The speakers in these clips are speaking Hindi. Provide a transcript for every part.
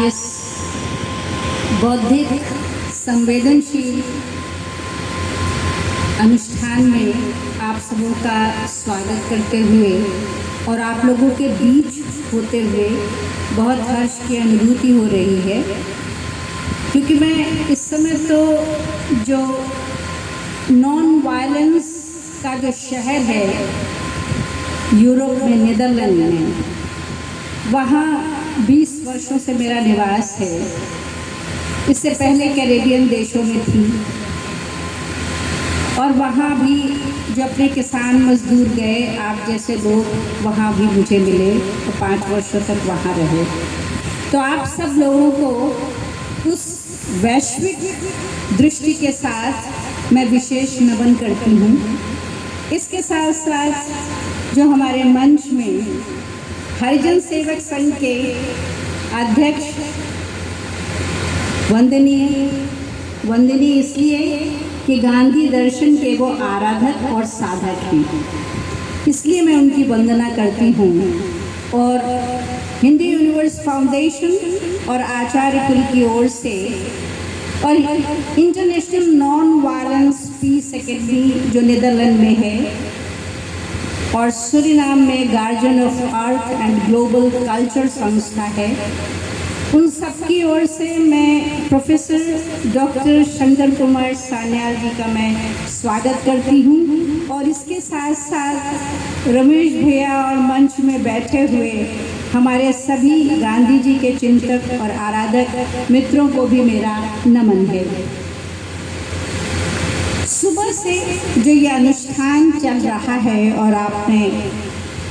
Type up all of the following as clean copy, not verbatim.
इस बौद्धिक संवेदनशील अनुष्ठान में आप सबों का स्वागत करते हुए और आप लोगों के बीच होते हुए बहुत हर्ष की अनुभूति हो रही है, क्योंकि मैं इस समय तो जो नॉन वायलेंस का जो शहर है यूरोप में, नीदरलैंड में, वहाँ 20 वर्षों से मेरा निवास है। इससे पहले कैरेबियन देशों में थी और वहाँ भी जो अपने किसान मजदूर गए, आप जैसे लोग वहाँ भी मुझे मिले और 5 वर्षों तक वहाँ रहे। तो आप सब लोगों को उस वैश्विक दृष्टि के साथ मैं विशेष नमन करती हूँ। इसके साथ साथ जो हमारे मंच में हरिजन सेवक संघ के अध्यक्ष वंदनीय इसलिए कि गांधी दर्शन के वो आराधक और साधक हैं, इसलिए मैं उनकी वंदना करती हूँ। और हिंदी यूनिवर्स फाउंडेशन और आचार्य कुल की ओर से और international non violence peace academy जो नीदरलैंड में है और सूरीनाम में guardian of earth and global culture संस्था है, उन सबकी ओर से मैं प्रोफेसर डॉक्टर शंकर कुमार सान्याल जी का मैं स्वागत करती हूँ। और इसके साथ साथ रमेश भैया और मंच में बैठे हुए हमारे सभी गांधी जी के चिंतक और आराधक मित्रों को भी मेरा नमन है। सुबह से जो ये अनुष्ठान चल रहा है और आपने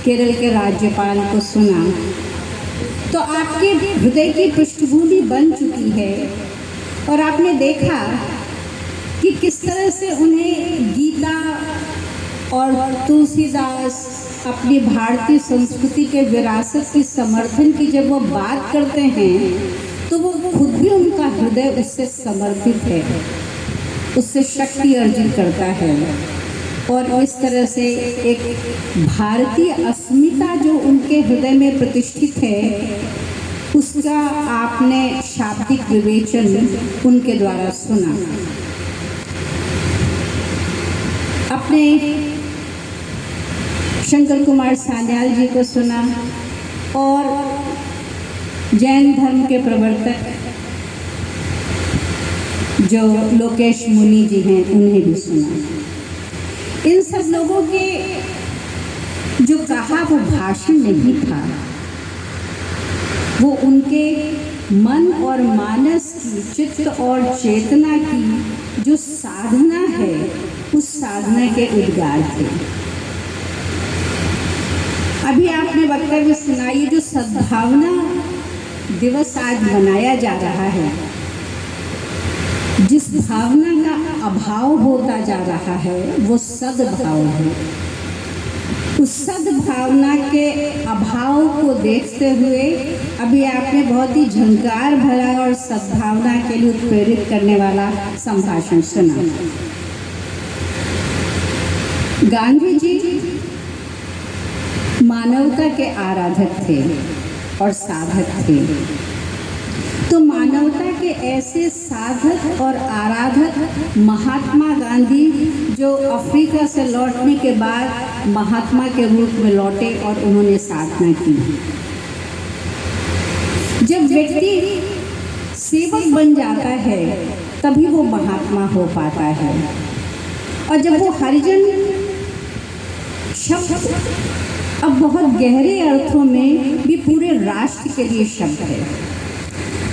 केरल के राज्यपाल को सुना, तो आपके हृदय की पृष्ठभूमि बन चुकी है और आपने देखा कि किस तरह से उन्हें गीता और तुलसीदास अपनी भारतीय संस्कृति के विरासत की समर्थन की जब वो बात करते हैं तो वो खुद भी, उनका हृदय उससे समर्पित है, उससे शक्ति अर्जित करता है। और इस तरह से एक भारतीय अस्मिता जो उनके हृदय में प्रतिष्ठित है, उसका आपने शाब्दिक विवेचन उनके द्वारा सुना। अपने शंकर कुमार सान्याल जी को सुना और जैन धर्म के प्रवर्तक जो लोकेश मुनि जी हैं, उन्हें भी सुना। इन सब लोगों के जो कहा वो भाषण नहीं था, वो उनके मन और मानस की, चित्त और चेतना की जो साधना है, उस साधना के उद्गार थे। अभी आपने वक्तव्य सुनाई, जो सद्भावना दिवस आज मनाया जा रहा है, जिस भावना का अभाव होता जा रहा है वो सद्भाव है। उस सद्भावना के अभाव को देखते हुए अभी आपने बहुत ही झंकार भरा और सद्भावना के लिए उत्प्रेरित करने वाला संभाषण सुना। गांधी जी मानवता के आराधक थे और साधक थे। तो मानवता के ऐसे साधक और आराधक महात्मा गांधी, जो अफ्रीका से लौटने के बाद महात्मा के रूप में लौटे और उन्होंने साधना की। जब व्यक्ति सेवक बन जाता है तभी वो महात्मा हो पाता है। और जब वो हरिजन शब्द अब बहुत गहरे अर्थों में भी पूरे राष्ट्र के लिए शब्द है।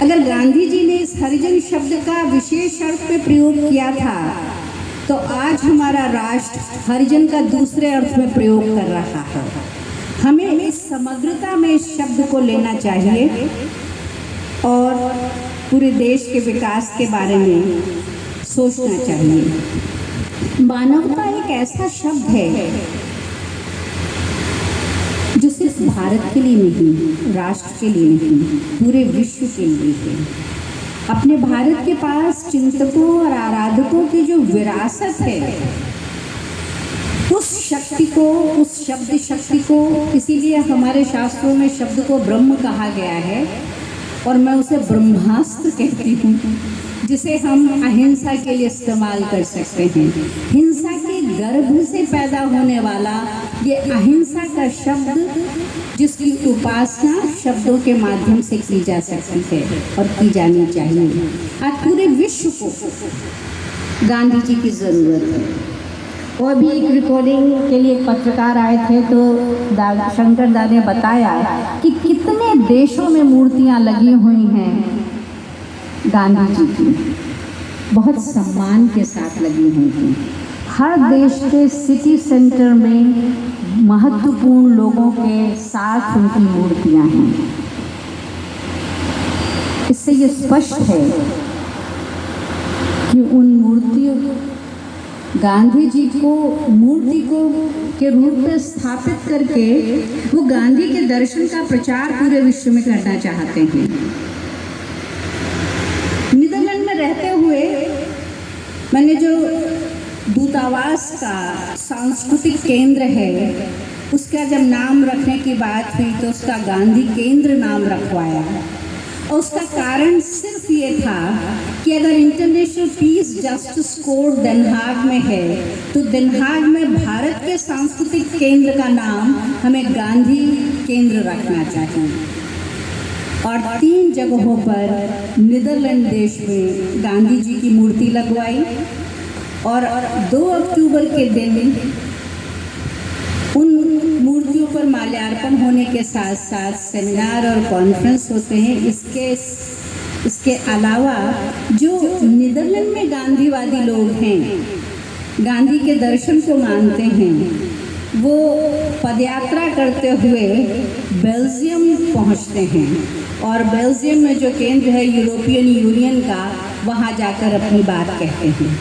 अगर गांधी जी ने इस हरिजन शब्द का विशेष अर्थ में प्रयोग किया था, तो आज हमारा राष्ट्र हरिजन का दूसरे अर्थ में प्रयोग कर रहा है। हमें इस समग्रता में इस शब्द को लेना चाहिए और पूरे देश के विकास के बारे में सोचना चाहिए। मानवता एक ऐसा शब्द है जो सिर्फ भारत के लिए नहीं, राष्ट्र के लिए नहीं, पूरे विश्व के लिए है। अपने भारत के पास चिंतकों और आराधकों की जो विरासत है, उस शक्ति को, उस शब्द शक्ति को, इसीलिए हमारे शास्त्रों में शब्द को ब्रह्म कहा गया है और मैं उसे ब्रह्मास्त्र कहती हूँ, जिसे हम अहिंसा के लिए इस्तेमाल कर सकते हैं। हिंसा के गर्भ से पैदा होने वाला ये अहिंसा का शब्द, जिसकी उपासना शब्दों के माध्यम से की जा सकती है और की जानी चाहिए। आज पूरे विश्व को गांधी जी की ज़रूरत है। और भी एक रिकॉर्डिंग के लिए एक पत्रकार आए थे, तो शंकर दा ने बताया कि कितने देशों में मूर्तियां लगी हुई हैं गांधी जी की, बहुत सम्मान के साथ लगी हुई हैं। हर देश के सिटी सेंटर में महत्वपूर्ण लोगों के साथ उनकी मूर्तियां हैं। इससे ये स्पष्ट है कि उन मूर्तियों, गांधी जी को मूर्ति को के रूप में स्थापित करके वो गांधी के दर्शन का प्रचार पूरे विश्व में करना चाहते हैं। नीदरलैंड में रहते हुए मैंने जो दूतावास का सांस्कृतिक केंद्र है उसका जब नाम रखने की बात हुई तो उसका गांधी केंद्र नाम रखवाया। और उसका कारण सिर्फ ये था कि अगर international piece justice court den Haag में है तो den Haag में भारत के सांस्कृतिक केंद्र का नाम हमें गांधी केंद्र रखना चाहिए। और 3 जगहों पर नीदरलैंड देश में गांधी जी की मूर्ति लगवाई और 2 अक्टूबर के दिन उन मूर्तियों पर माल्यार्पण होने के साथ साथ सेमिनार और कॉन्फ्रेंस होते हैं। इसके अलावा जो नीदरलैंड में गांधीवादी लोग हैं, गांधी के दर्शन को मानते हैं, वो पदयात्रा करते हुए बेल्जियम पहुंचते हैं और बेल्जियम में जो केंद्र है यूरोपियन यूनियन का, वहां जाकर अपनी बात कहते हैं।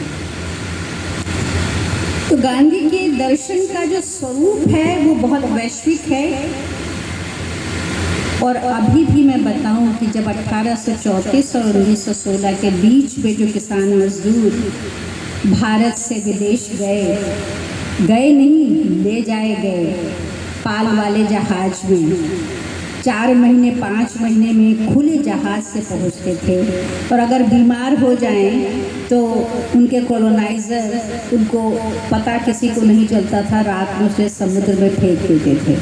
तो गांधी के दर्शन का जो स्वरूप है वो बहुत वैश्विक है। और अभी भी मैं बताऊं कि जब 1834 और 1916 के बीच में जो किसान मजदूर भारत से विदेश गए नहीं, ले जाए गए पाल वाले जहाज में, 4 महीने 5 महीने में खुले जहाज से पहुंचते थे। और अगर बीमार हो जाएं तो उनके कॉलोनाइज़र, उनको पता किसी को नहीं चलता था, रात में उसे समुद्र में फेंक देते थे।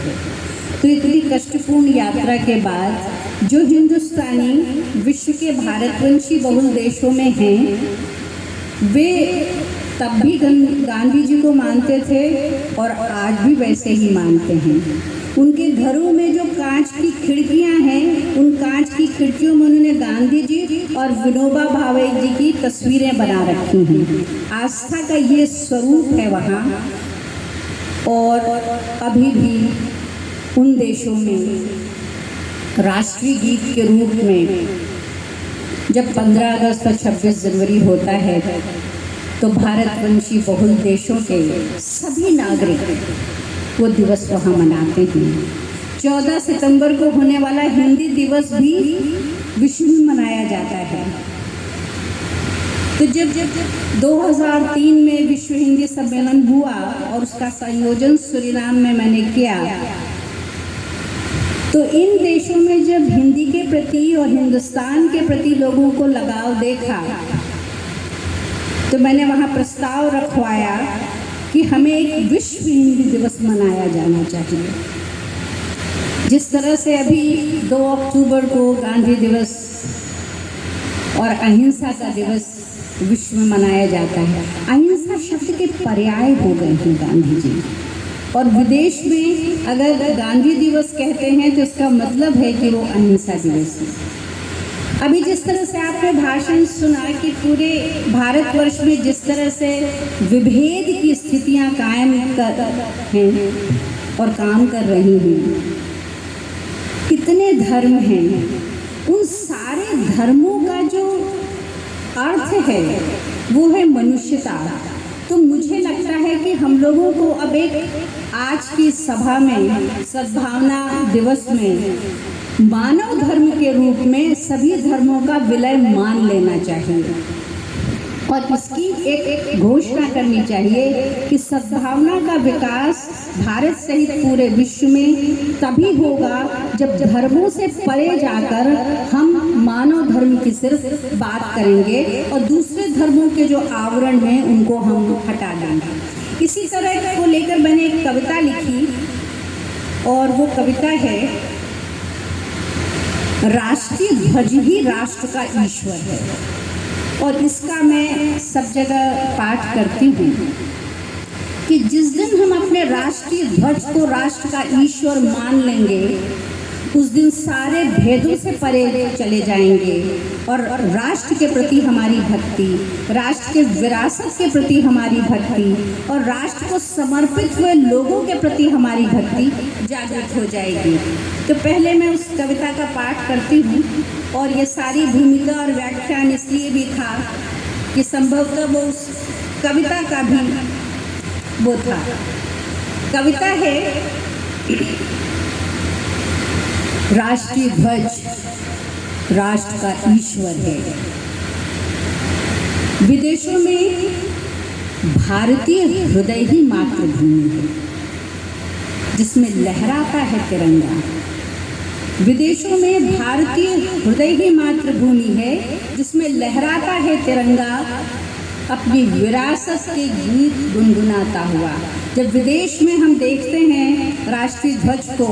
तो इतनी कष्टपूर्ण यात्रा के बाद जो हिंदुस्तानी विश्व के भारतवंशी बहुल देशों में हैं, वे तब भी गांधी जी को मानते थे और आज भी वैसे ही मानते हैं। उनके घरों में जो कांच की खिड़कियां हैं, उन कांच की खिड़कियों में उन्होंने गांधी जी और विनोबा भावे जी की तस्वीरें बना रखी हैं। आस्था का ये स्वरूप है वहाँ। और अभी भी उन देशों में राष्ट्रीय गीत के रूप में जब 15 अगस्त और 26 जनवरी होता है तो भारतवंशी बहुल देशों के सभी नागरिक वो दिवस वहाँ मनाते हैं। 14 सितंबर को होने वाला हिंदी दिवस भी विश्व में मनाया जाता है। तो जब 2003 में विश्व हिंदी सम्मेलन हुआ और उसका संयोजन सूरीनाम में मैंने किया, तो इन देशों में जब हिंदी के प्रति और हिंदुस्तान के प्रति लोगों को लगाव देखा तो मैंने वहाँ प्रस्ताव रखवाया कि हमें एक विश्व हिंदी दिवस मनाया जाना चाहिए। जिस तरह से अभी 2 अक्टूबर को गांधी दिवस और अहिंसा का दिवस विश्व में मनाया जाता है। अहिंसा शब्द के पर्याय हो गए हैं गांधी जी। और विदेश में अगर गांधी दिवस कहते हैं तो इसका मतलब है कि वो अहिंसा दिवस है। अभी जिस तरह से आपने भाषण सुना कि पूरे भारतवर्ष में जिस तरह से विभेद की स्थितियां कायम कर हैं और काम कर रही हैं, कितने धर्म हैं, उन सारे धर्मों का जो अर्थ है वो है मनुष्यता। तो मुझे लगता है कि हम लोगों को अब एक आज की सभा में सद्भावना दिवस में मानव धर्म के रूप में सभी धर्मों का विलय मान लेना चाहिए और इसकी एक घोषणा करनी चाहिए कि सद्भावना का विकास भारत सहित पूरे विश्व में तभी होगा जब धर्मों से परे जाकर हम धर्म की सिर्फ बात करेंगे और दूसरे धर्मों के जो आवरण हैं उनको हम हटा देंगे। इसी तरह को लेकर मैंने एक कविता लिखी और वो कविता है राष्ट्रीय ध्वज ही राष्ट्र का ईश्वर है। और इसका मैं सब जगह पाठ करती हूँ कि जिस दिन हम अपने राष्ट्रीय ध्वज को राष्ट्र का ईश्वर मान लेंगे उस दिन सारे भेदों से परे चले जाएंगे और राष्ट्र के प्रति हमारी भक्ति, राष्ट्र के विरासत के प्रति हमारी भक्ति और राष्ट्र को समर्पित हुए लोगों के प्रति हमारी भक्ति जागृत हो जाएगी। तो पहले मैं उस कविता का पाठ करती हूँ और ये सारी भूमिका और व्याख्यान इसलिए भी था कि संभवतः वो उस कविता का भी वो था। कविता है राष्ट्रीय ध्वज राष्ट्र का ईश्वर है। विदेशों में भारतीय हृदय ही मातृभूमि है जिसमें लहराता है तिरंगा। विदेशों में भारतीय हृदय ही मातृभूमि है जिसमें लहराता है तिरंगा, अपनी विरासत के गीत गुनगुनाता हुआ। जब विदेश में हम देखते हैं राष्ट्रीय ध्वज को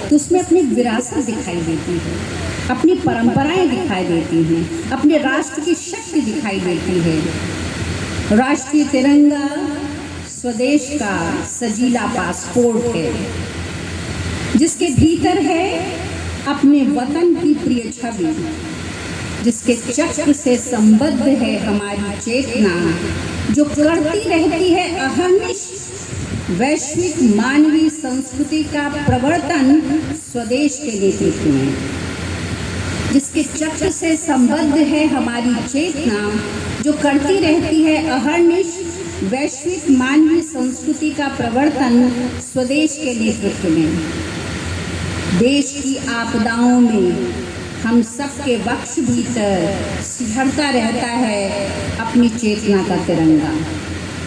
तो उसमें अपनी विरासत दिखाई देती है, अपनी परंपराएं दिखाई देती हैं, अपने राष्ट्र की शक्ति दिखाई देती है। राष्ट्रीय तिरंगा स्वदेश का सजीला पासपोर्ट है जिसके भीतर है अपने वतन की प्रिय छवि, जिसके चक्र से संबद्ध है हमारी चेतना, जो करती रहती है अहर्निश वैश्विक मानवीय संस्कृति का प्रवर्तन स्वदेश के नेतृत्व में। जिसके चक्र से संबद्ध है हमारी चेतना, जो करती रहती है अहर्निश वैश्विक मानवीय संस्कृति का प्रवर्तन स्वदेश के नेतृत्व में। देश की आपदाओं में हम सबके वक्ष भीतर सिहरता रहता है अपनी चेतना का तिरंगा।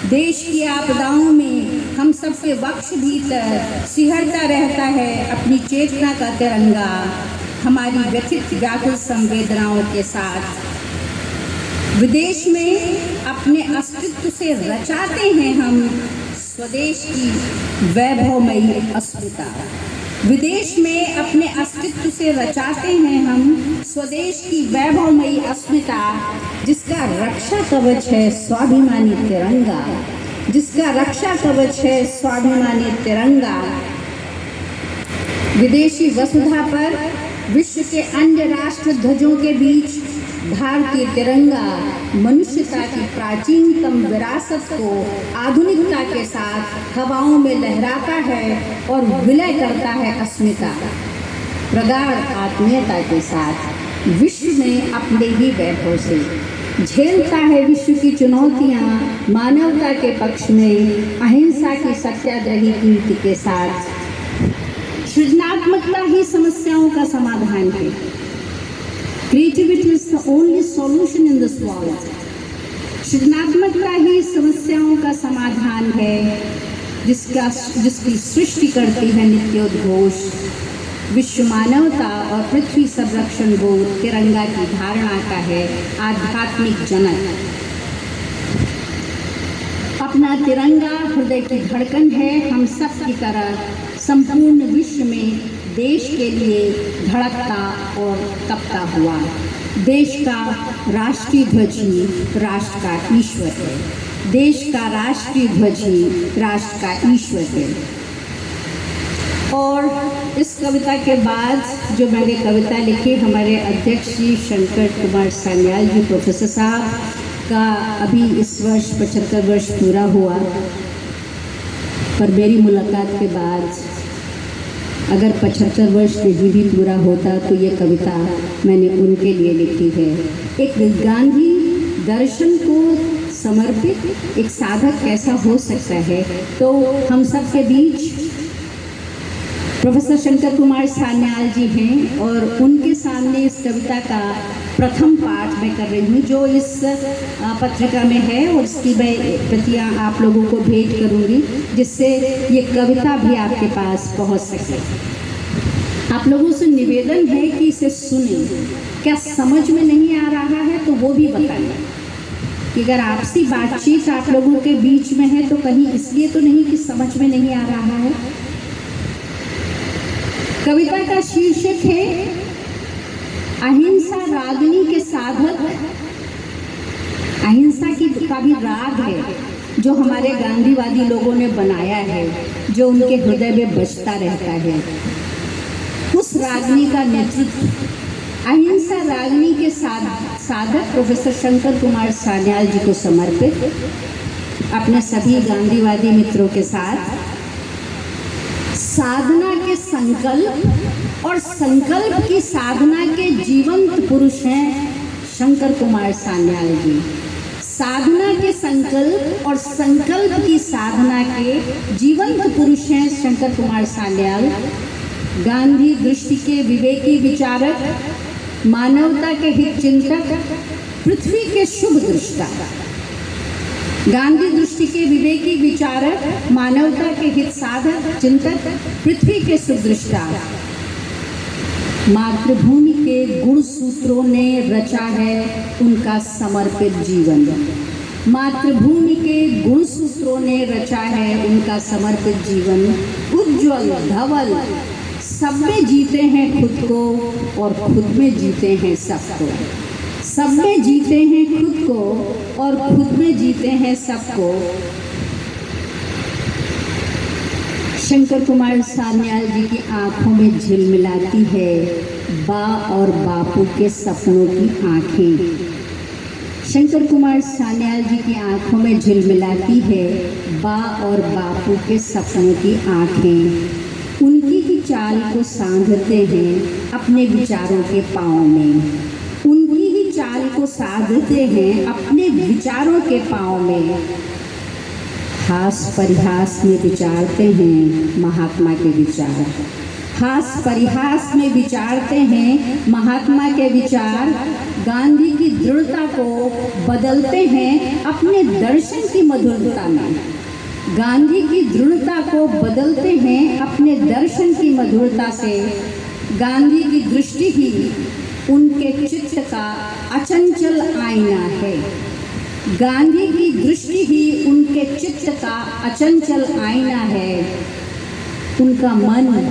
देश की आपदाओं में हम सबके वक्ष भीतर सिहरता रहता है अपनी चेतना का तिरंगा, हमारी व्यथित व्याकुल संवेदनाओं के साथ। विदेश में अपने अस्तित्व से रचाते हैं हम स्वदेश की वैभवमयी अस्मिता। विदेश में अपने अस्तित्व से रचाते हैं हम स्वदेश की वैभवमयी अस्मिता, जिसका रक्षा कवच है स्वाभिमानी तिरंगा, जिसका रक्षा कवच है स्वाभिमानी तिरंगा। विदेशी वसुधा पर विश्व के अन्य राष्ट्र ध्वजों के बीच भारतीय तिरंगा मनुष्यता की प्राचीनतम विरासत को आधुनिकता के साथ हवाओं में लहराता है और विलय करता है अस्मिता, प्रगाढ़ आत्मीयता के साथ विश्व में अपने ही वैभव से झेलता है विश्व की चुनौतियां मानवता के पक्ष में अहिंसा की सत्याग्रही नीति के साथ। सृजनात्मकता ही समस्याओं का समाधान है। Creativity is the only solution in this world. सृजनात्मकता ही समस्याओं का समाधान है, जिसकी सृष्टि करती है नित्योद्घोष विश्व मानवता और पृथ्वी संरक्षण बोध तिरंगा की धारणा का है आध्यात्मिक जनक। अपना तिरंगा हृदय की धड़कन है, हम सब की तरह संपूर्ण विश्व में देश के लिए धड़कता और तपता हुआ। देश का राष्ट्रीय ध्वज ही राष्ट्र का ईश्वर है। देश का राष्ट्रीय ध्वज ही राष्ट्र का ईश्वर है। और इस कविता के बाद जो मैंने कविता लिखी, हमारे अध्यक्ष जी शंकर कुमार सान्याल जी प्रोफेसर साहब का अभी इस वर्ष 75 वर्ष पूरा हुआ, पर मेरी मुलाकात के बाद अगर 75 वर्ष नहीं भी पूरा होता तो ये कविता मैंने उनके लिए लिखी है। एक गांधी दर्शन को समर्पित एक साधक कैसा हो सकता है, तो हम सब के बीच प्रोफेसर शंकर कुमार सान्याल जी हैं और उनके सामने इस कविता का प्रथम पाठ मैं कर रही हूँ, जो इस पत्रिका में है और इसकी मैं प्रतियाँ आप लोगों को भेंट करूँगी, जिससे ये कविता भी आपके पास पहुँच सके। आप लोगों से निवेदन है कि इसे सुने। क्या समझ में नहीं आ रहा है तो वो भी बताइए कि अगर आपसी बातचीत आप लोगों के बीच में है तो कहीं इसलिए तो नहीं कि समझ में नहीं आ रहा है। कविता का शीर्षक है अहिंसा रागिनी के साधक। अहिंसा का भी राग है जो हमारे गांधीवादी लोगों ने बनाया है, जो उनके हृदय में बजता रहता है। उस रागिनी का नेतृत्व अहिंसा रागिनी के साधक प्रोफेसर शंकर कुमार सान्याल जी को समर्पित अपने सभी गांधीवादी मित्रों के साथ साधना के संकल्प और संकल्प की साधना के जीवंत पुरुष हैं शंकर कुमार सान्याल जी। साधना के संकल्प और संकल्प की साधना के जीवंत पुरुष हैं शंकर कुमार सान्याल। गांधी दृष्टि के विवेकी विचारक, मानवता के हित चिंतक, पृथ्वी के शुभ दृष्टा। गांधी दृष्टि के विवेकी विचारक, मानवता के हित साधक चिंतक, पृथ्वी के सुदृष्टा। मातृभूमि के गुण सूत्रों ने रचा है उनका समर्पित जीवन। मातृभूमि के गुण सूत्रों ने रचा है उनका समर्पित जीवन। उज्ज्वल धवल सब में जीते हैं खुद को और खुद में जीते हैं सबको। सब में जीते हैं खुद को और खुद में जीते हैं सबको। शंकर कुमार सान्याल जी की आंखों में झिलमिलाती है बा और बापू के सपनों की आंखें। शंकर कुमार सान्याल जी की आंखों में झिलमिलाती है बा और बापू के सपनों की आंखें। उनकी ही चाल को साधते हैं अपने विचारों के पाँव में। उनकी ही चाल को साधते हैं अपने विचारों के पाँव में। हास परिहास में विचारते हैं महात्मा के विचार। हास परिहास में विचारते हैं महात्मा के विचार। गांधी की दृढ़ता को बदलते हैं अपने दर्शन की मधुरता में। गांधी की दृढ़ता को बदलते हैं अपने दर्शन की मधुरता से। गांधी की दृष्टि ही उनके चित्त का अचंचल आईना है। गांधी की दृष्टि ही उनके चित्त का अचंचल आईना है। उनका मन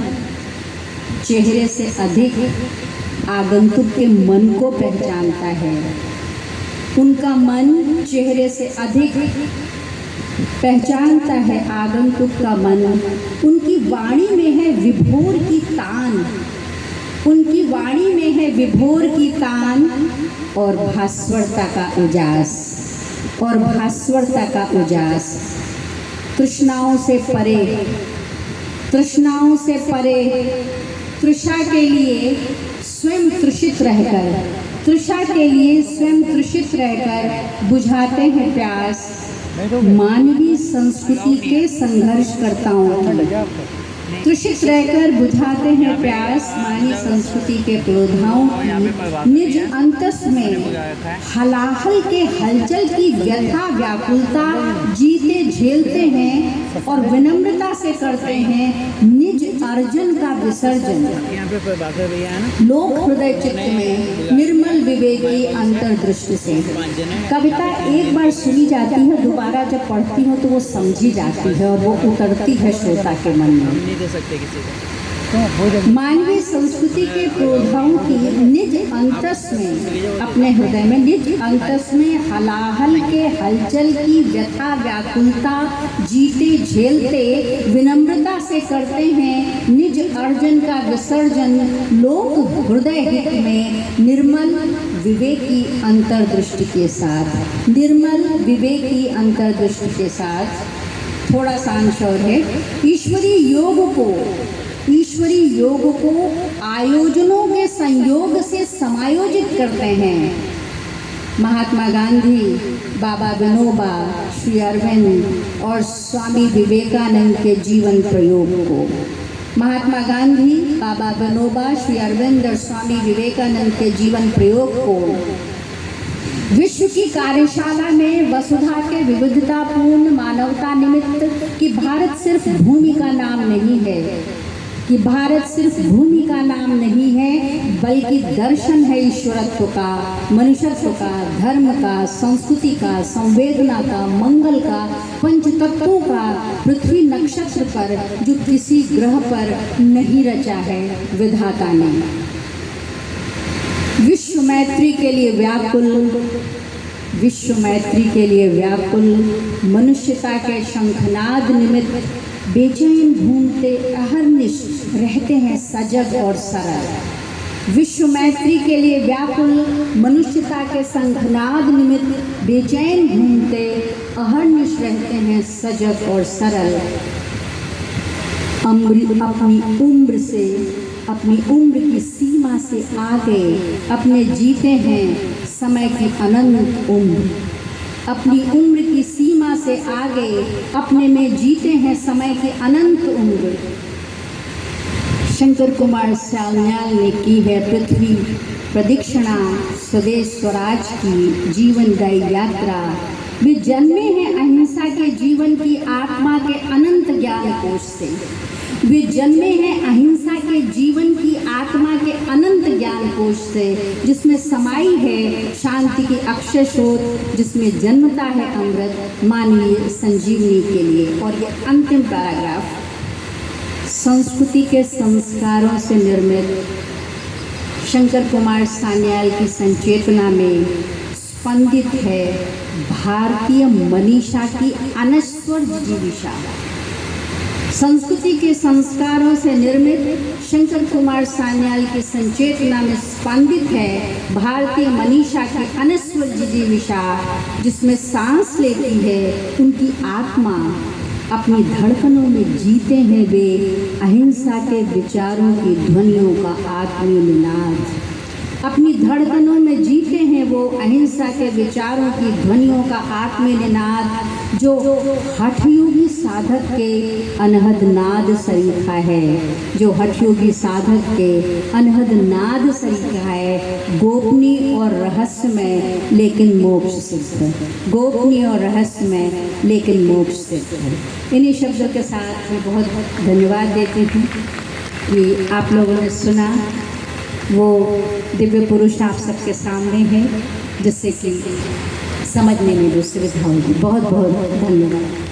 चेहरे से अधिक आगंतुक के मन को पहचानता है। उनका मन चेहरे से अधिक पहचानता है आगंतुक का मन। उनकी वाणी में है विभोर की तान। उनकी वाणी में है विभोर की तान और भास्वरता का उजास। और भास्वरता का उजास। तृष्णाओं से परे, तृष्णाओं से परे, तृषा के लिए स्वयं तृषित रहकर, तृषा के लिए स्वयं तृषित रहकर बुझाते हैं प्यास। मानवीय संस्कृति के संघर्षकर्ताओं की तृषित रहकर बुझाते हैं प्यास। मानवीय संस्कृति के योद्धाओं की निज अंतस में हलाहल के हलचल की व्यथा व्याकुलता जीते झेलते हैं और विनम्रता से करते हैं निज अर्जन का विसर्जन। लोक हृदय चित्त में निर्मल विवेकी अंतर्दृष्टि से। कविता एक बार सुनी जाती है, दोबारा जब पढ़ती हूँ तो वो समझी जाती है और वो उतरती है श्रोता के मन में। दे सकते किसी को। मानवीय संस्कृति के प्रोधाओं की निज अंतस में, अपने हृदय में निज अंतस में हलाहल के हलचल की व्यथा व्याकुलता जीते झेलते विनम्रता से करते हैं निज अर्जन का विसर्जन। लोक हृदय हित में निर्मल विवेकी अंतर्दृष्टि के साथ, निर्मल विवेकी अंतर्दृष्टि के साथ। थोड़ा सा अंश और है। ईश्वरी योग को आयोजनों के संयोग से समायोजित करते हैं। महात्मा गांधी, बाबा विनोबा, श्री अरविंद और स्वामी विवेकानंद के जीवन प्रयोग को। महात्मा गांधी, बाबा विनोबा, श्री अरविंद और स्वामी विवेकानंद के जीवन प्रयोग को विश्व की कार्यशाला में वसुधा के विविधतापूर्ण मानवता निमित्त कि भारत सिर्फ भूमि का नाम नहीं है, कि भारत सिर्फ भूमि का नाम नहीं है, बल्कि दर्शन है ईश्वरत्व का, मनुष्यत्व का, धर्म का, संस्कृति का, संवेदना का, मंगल का, पंचतत्वों का, पृथ्वी नक्षत्र पर जो किसी ग्रह पर नहीं रचा है विधाता ने। विश्व मैत्री के लिए व्याकुल, विश्व मैत्री के लिए व्याकुल, मनुष्यता के शंखनाद निमित्त बेचैन घूमते अहर्निश रहते हैं सजग और सरल। विश्व मैत्री के लिए व्याकुल, मनुष्यता के शंखनाद निमित्त बेचैन घूमते अहर्निश रहते हैं सजग और सरल। अपनी उम्र की सीमा से आगे अपने जीते हैं समय की अनंत उम्र। अपनी उम्र की सीमा से आगे अपने में जीते हैं समय की अनंत उम्र। शंकर कुमार सान्याल ने की है पृथ्वी प्रदक्षिणा स्वदेश स्वराज की जीवनदायी यात्रा। वे जन्मे हैं अहिंसा के जीवन की आत्मा के अनंत ज्ञान कोश से। वे जन्मे हैं अहिंसा के जीवन की आत्मा के अनंत ज्ञान कोश से, जिसमें समाई है शांति की अक्षय स्रोत, जिसमें जन्मता है अमृत मानवीय संजीवनी के लिए। और ये अंतिम पैराग्राफ, संस्कृति के संस्कारों से निर्मित शंकर कुमार सान्याल की संचेतना में स्पंदित है भारतीय मनीषा की अनश्वर जिजीविषा। संस्कृति के संस्कारों से निर्मित शंकर कुमार सान्याल की संचेतना में स्पंदित है भारतीय मनीषा की अनश्वर जिजीविषा, जिसमें सांस लेती है उनकी आत्मा। अपनी धड़कनों में जीते हैं वे अहिंसा के विचारों की ध्वनियों का आत्मीय निनाद। अपनी धड़कनों में जीते हैं वो अहिंसा के विचारों की ध्वनियों का आत्मीय निनाद, जो हठयोगी साधक के अनहद नाद सरीखा है, जो हठयोगी साधक के अनहद नाद सरीखा है। गोपनीय और रहस्यमय लेकिन मोक्ष सिद्ध, गोपनीय और रहस्यमय लेकिन मोक्ष सिद्ध। इन्हीं शब्दों के साथ मैं बहुत धन्यवाद देती हूँ कि आप लोगों ने सुना। वो दिव्य पुरुष आप सबके सामने है, जिससे कि समझने में भी सुविधा होगी। बहुत बहुत धन्यवाद।